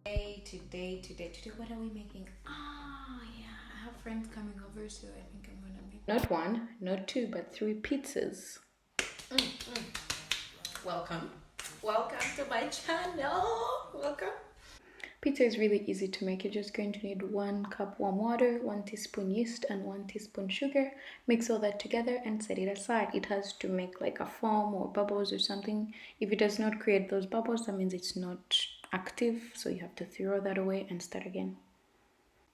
Today, what are we making? Yeah, I have friends coming over, so I think I'm gonna make not one, not two, but 3 pizzas. Welcome to my channel. Welcome. Pizza is really easy to make. You're just going to need 1 cup warm water, 1 teaspoon yeast, and 1 teaspoon sugar. Mix all that together and set it aside. It has to make like a foam or bubbles or something. If it does not create those bubbles, that means it's not active, so you have to throw that away and start again.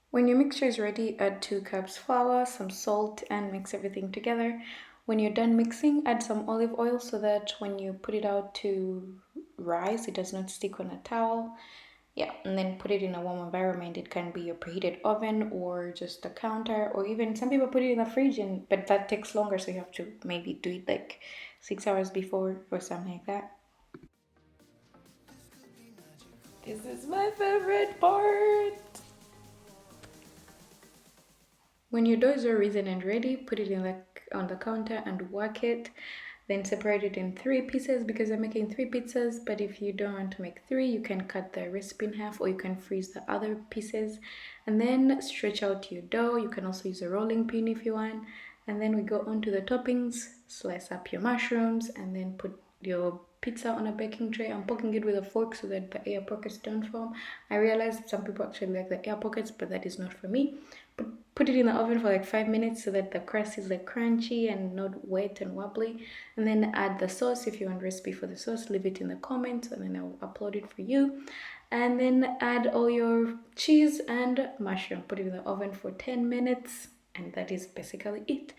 When your mixture is ready, add 2 cups flour, some salt, and mix everything together. When you're done mixing, add some olive oil so that when you put it out to rise, it does not stick on a towel. Yeah, and then put it in a warm environment. It can be your preheated oven or just a counter, or even some people put it in the fridge, but that takes longer, so you have to maybe do it like 6 hours before or something like that. This is my favorite part. When your dough is all risen and ready, put it on the counter and work it. Then separate it in 3 pieces because I'm making 3 pizzas, but if you don't want to make 3, you can cut the recipe in half or you can freeze the other pieces. And then stretch out your dough. You can also use a rolling pin if you want. And then we go on to the toppings. Slice up your mushrooms and then put your pizza on a baking tray. I'm poking it with a fork so that the air pockets don't form. I realized some people actually like the air pockets, but that is not for me. Put it in the oven for like 5 minutes so that the crust is like crunchy and not wet and wobbly. And then add the sauce. If you want recipe for the sauce, leave it in the comments and then I'll upload it for you. And then add all your cheese and mushroom. Put it in the oven for 10 minutes and that is basically it.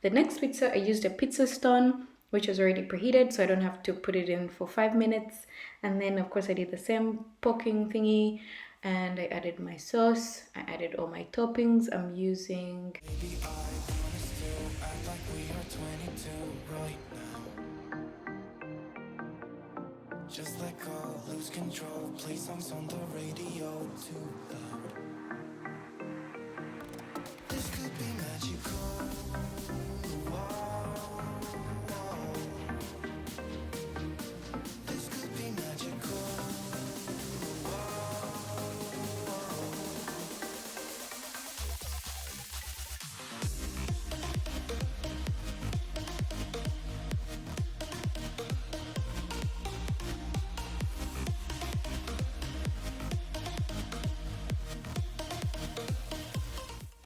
The next pizza, I used a pizza stone which was already preheated, so I don't have to put it in for 5 minutes. And then of course I did the same poking thingy and I added my sauce. I added all my toppings. I'm using just let go, lose control, play songs on the radio too loud. This could be magical. This could be magical.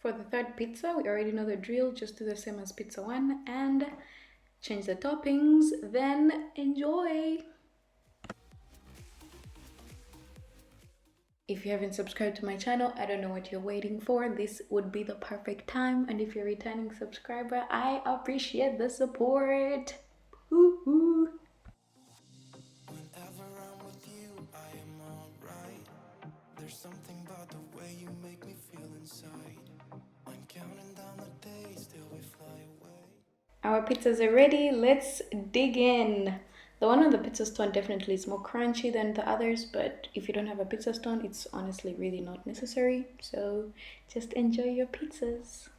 For the third pizza, we already know the drill. Just do the same as pizza 1 and change the toppings, then enjoy. If you haven't subscribed to my channel, I don't know what you're waiting for. This would be the perfect time. And if you're a returning subscriber, I appreciate the support. Woohoo! Whenever I'm with you, I am alright. There's something about the way you make me feel inside. I'm counting down the days till we fly away. Our pizzas are ready. Let's dig in. The one on the pizza stone definitely is more crunchy than the others, but if you don't have a pizza stone, it's honestly really not necessary. So just enjoy your pizzas.